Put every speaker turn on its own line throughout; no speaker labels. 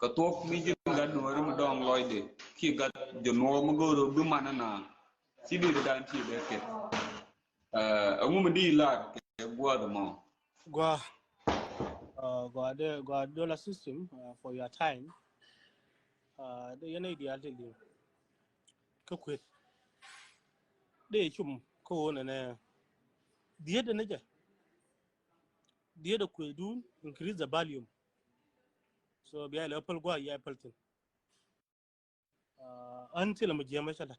ka tok mi jin ga no rum dong loide ki ga jo no mo go do mana na si di dan ti be ke ngu di la ke gwa da mo
gwa dollar system for your time the yana ideal te di ka kwet de chum ko na na dia da naja dia da kwedu increase the volume so biya la apple gwa ya apple tin until mu je mashala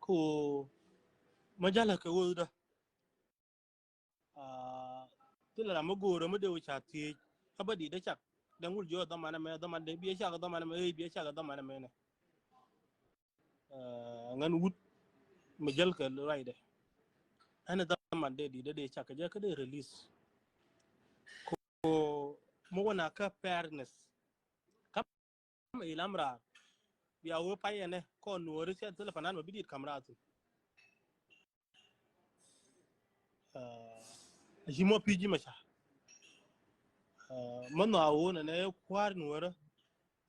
ko majala ka wo da tila mu goro mu de wucha ti abadi da chak dan wul jo da mana me da man de biya chak da mana me biya chak da mana me ne ngan wut mu jal ka rai de ana da man de di de chak je ka de release ko mo wana ka fairness kam ilamra biya wo payene ko nuori se tele fanan ma bidit kamratu jimo piji macha mano awo na ne kwar nuora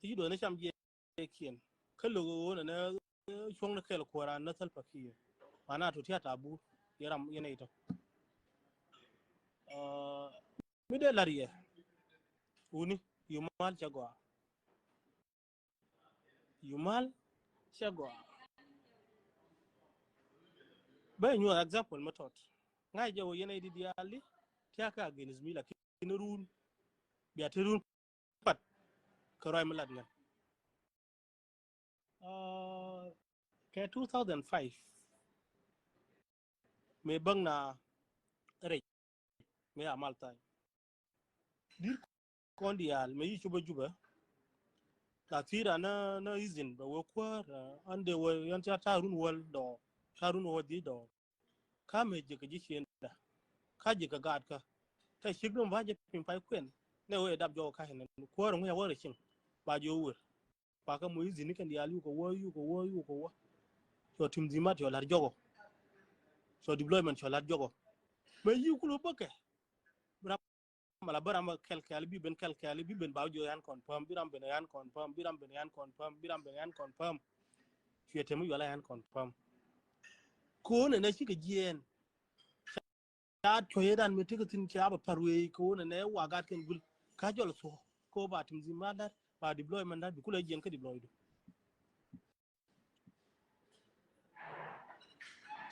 ti do ne cham je kien kallo wo na chong na kel kwara na tal pakiye mana to tiata bu yaram yene ito mi de lariye uni yumal chagwa ba ñu example matot ngay jaw yene di diali tiaka against mi la kinurun biya terun pat ko roy malad nga ke 2005 me bang na re me amal tay dir kondial me yi juba la tira na izin ba wo kwa ande wo yan tarun wal do tarun wo di do ka me je ka ji shenda ka je ka gad ka ta shigdum ba je pin pai kwen ne wo dab jo ka hen ko ro ya wo shin ba jo wo ba ka mo izin kan dial yu ko wo so tim zimat yo lar jogo so deployment yo lar jogo me yi ku lo bake mala barama kel bi ben ba jo yan confirm biram ben yan confirm fiete mu yala yan confirm ko ne shi ka gien ta to yedan me tigatin ki aba parwe ko ne wagat ken gul ka jol so ko ba tim zimat ba deployment da bi kula gien ka deploy do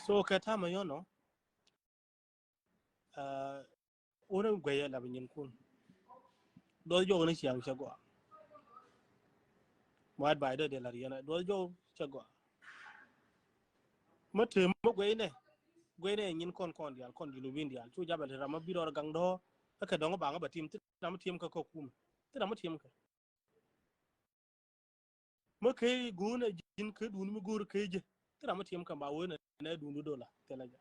so ka ta ma yono ona gwaye la bin kun do jo ne siang chagwa mad bai de la riena do jo chagwa mate mo gwaye ne nyin kon dial kon di lubin dial chu jabal rama biro gang do ka dongo banga batim ti ram tim ka ko kum ti ram tim ka mo kay guna jin ka dun mi gur kay je ti ram tim ka ba wona ne dun do la telaja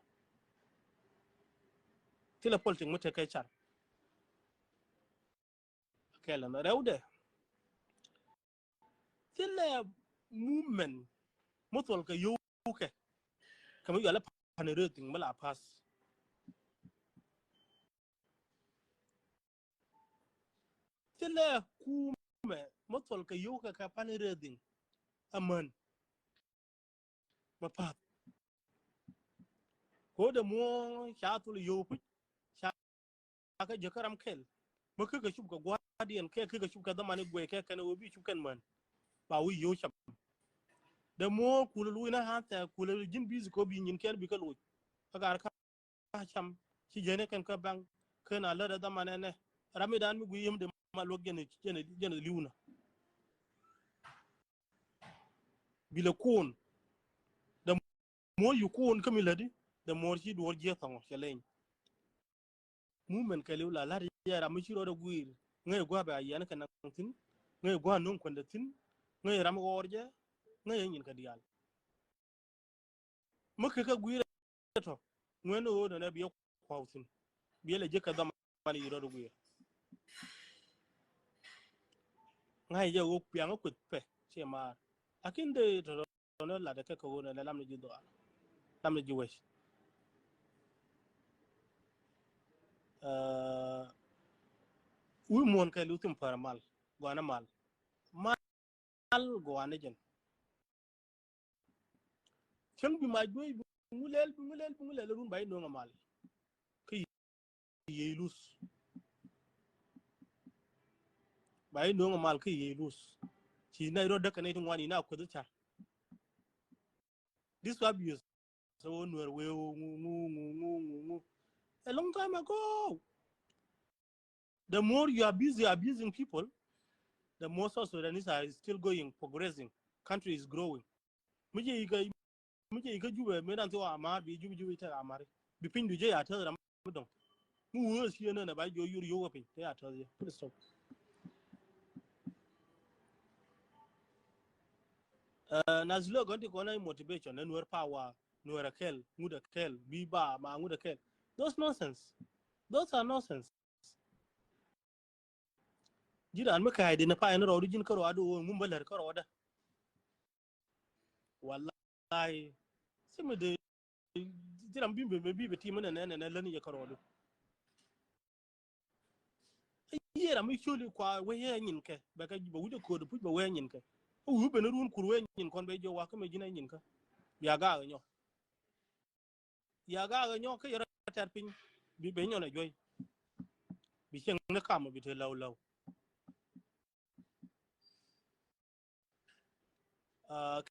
ti la politik mo te kay char kela na rewde ti la movement mo tol ka yo ke kamu yala panere ting mala pas ti la kume mo tol ka yo ka panere ding aman ma pat ko da mo shatul yo pu sha ka je karam kel mo ka shub ka guardian ke ka shub ka da mani gwe ke kana obi shub kan man ba wi yo sham da mo kululu na hanta kululu jin bizi ko bi nyin ker bi ka lo ka ka cham ci jene kan ka bang kana la da mani ne ramadan mi guyim de ma lo gene liuna bila kun da mo yu kun kamiladi da mo ci do je tan chelen movement ka lew la ya ra mi ci ro da guir ngay gwa ba yan kan tin ngay gwa non kon da tin ngay ram worje ngay nyin ka dial maka ka guir to ngeno wo na biyo kwautin biyo le je ka da mali ro da guir ngay je wo piang ko pe che ma akin de to no la da ka ko na lam ni do lam ni wes we mon kai lutum paramal gwana mal gwana jen chang bi ma joy ngulel run bay no mal kai yelus bay no mal kai yelus ci na ro da kanai tun wani na ku zuta this abuse so no we ngu a long time ago. The more you are busy abusing people, the more South Sudanese are still going, progressing. Country is growing. Muje ika jube medan to amar bi jube ita amar. Bi pin duje ya tar ram don. Mu wo shi na ba yo yuri yo pin ta ya tar ya. Please stop. Nazlo gonti kona motivation and power, nuer kel, nguda kel, biba ma nguda kel. Those nonsense. Those are nonsense. Jiran maka haide na pa ina ro jin karo ado ngumbalar karo da. Wallahi simi de jiran bimbe ti mana na lani ya karo do yera mi shuli kwa waye nyin ke ba ka ba wude ko do pu ba waye nyin ke u be na run kur waye nyin kon be jo wa ka me jina nyin ka ya ga nyo ka yara tar pin bi be nyo na joy bi chen na kam bi te law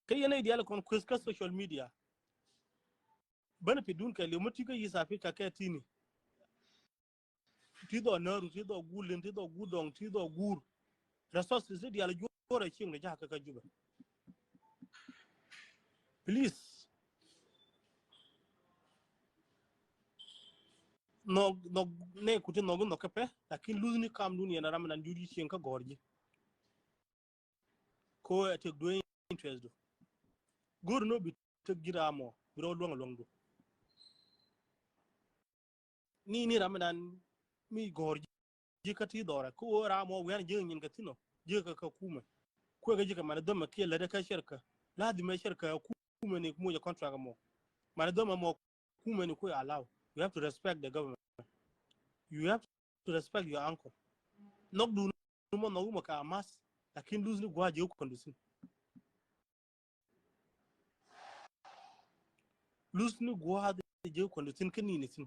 kai yana ideal kon quiz ka social media bana fi dun ka le mutu ka yi safi ka kai tini tido naru tido gulin tido gudong tido gur resources di ala jora king da jaka ka juba please no ne kuti no kape lakin luzni kam dun yana ramadan judi king ka gorji ko ate do interest do gor no bi te giramo biro long do ni ramadan mi gorji jikati dora ko ramo wen jingin ka tino jika ka kuma ko ga jika mana dama ke la da ka shirka la di mai shirka kuma ne kuma ya contract mo mana dama mo kuma ne ko allow you have to respect the government, you have to respect your uncle nok du mo no mo ka mas lakin lose ni gwa je ko kondusin lose ni gwa je ko kondusin kini ni sin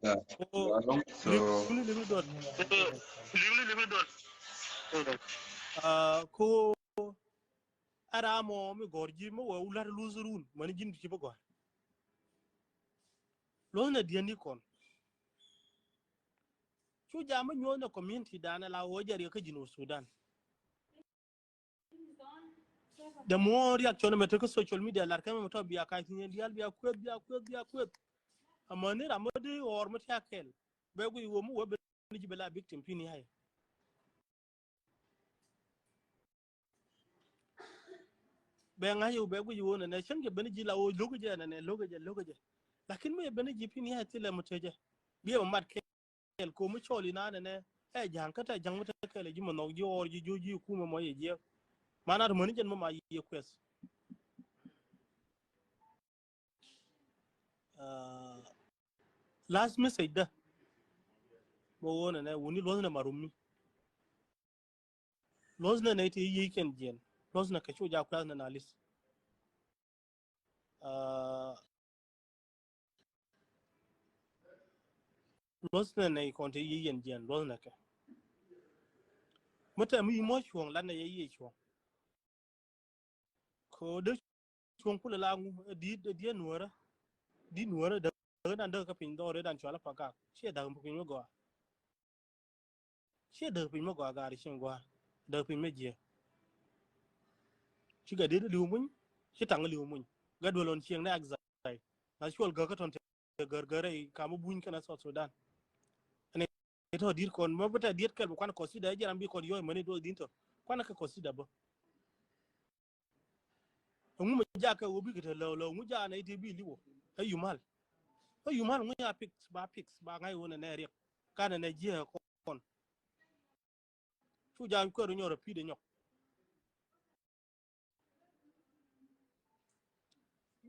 Yeah. So
live ko ara mo mi gorji mo wa ular lose run man jin ci bago lo na diani kon chu jama nyo na community dana la wo jari ka jino Sudan the more reaction me to social media lar kama to biya ka tin dial biya kwet amane ramade or mata kel be go wo mu wo be ni bela victim fini hay be ngayo be go wo na change be ni jila wo logoje na ne logoje lakin me be ni jipini hay tile muteje biya mat kel ko mu choli na ne e jankata jang mata kel ji mo no ji or ji joji kuma mo ye je mana da mani jan ma yi kwes last message da mo wona ne woni lozna marumi lozna ne te yi ken jen lozna ka chuja kwa na nalis lozna ne kon te yi yen jen lozna ka mata mi mo chuon lan na yi chuon ko de chuon kula la ngu di nuora da dan da ka pin do re dan chala paka che da pin mo go che da pin mo go ga ri shin go da pin me je chi ga de liu mun chi tang liu mun ga do lon chieng na exai na chol ga ka ton te gargare ka mo buñ kana South Sudan ne to dir kon mo bata dir kal ko ko sida jaram bi ko yo mani do dinto ko na ka ko sida ba mu ja ka obi ka lo mu ja na ite bi liwo ayumal mu ya pix ba ngai wona ne rek kana ne je kon fu ja ko ro nyoro pi de nyok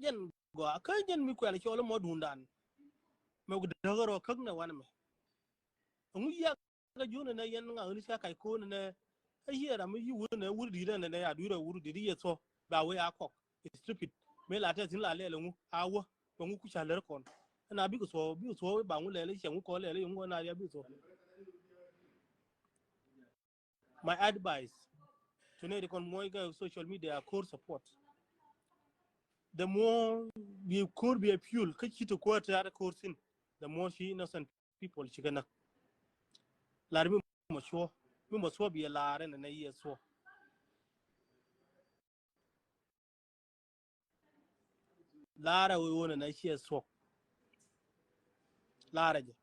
jen go ka jen mi ko ala cholo mo dundan me go daga ro kag na wan me ngu ya ga juna na yan nga ni kai ko na ayera me yu na wuri da na ya dura wuri di ya so ba we akok stupid me la ta tin la le ngu awo ngu ku cha le kon na bi ko so ba ngu le ngu ko le ngu na ya bi so my advice to ne kon moy ga social media core support the more we could be a fuel kachi to quarter course in the more she innocent people she gonna la mi mo so be la re na ye so la ra we wona na she so la ra je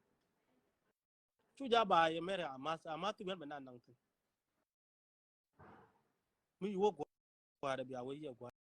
chu ja ba ye mere ama tu ben nan nan mi wo gwa da biya we ye gwa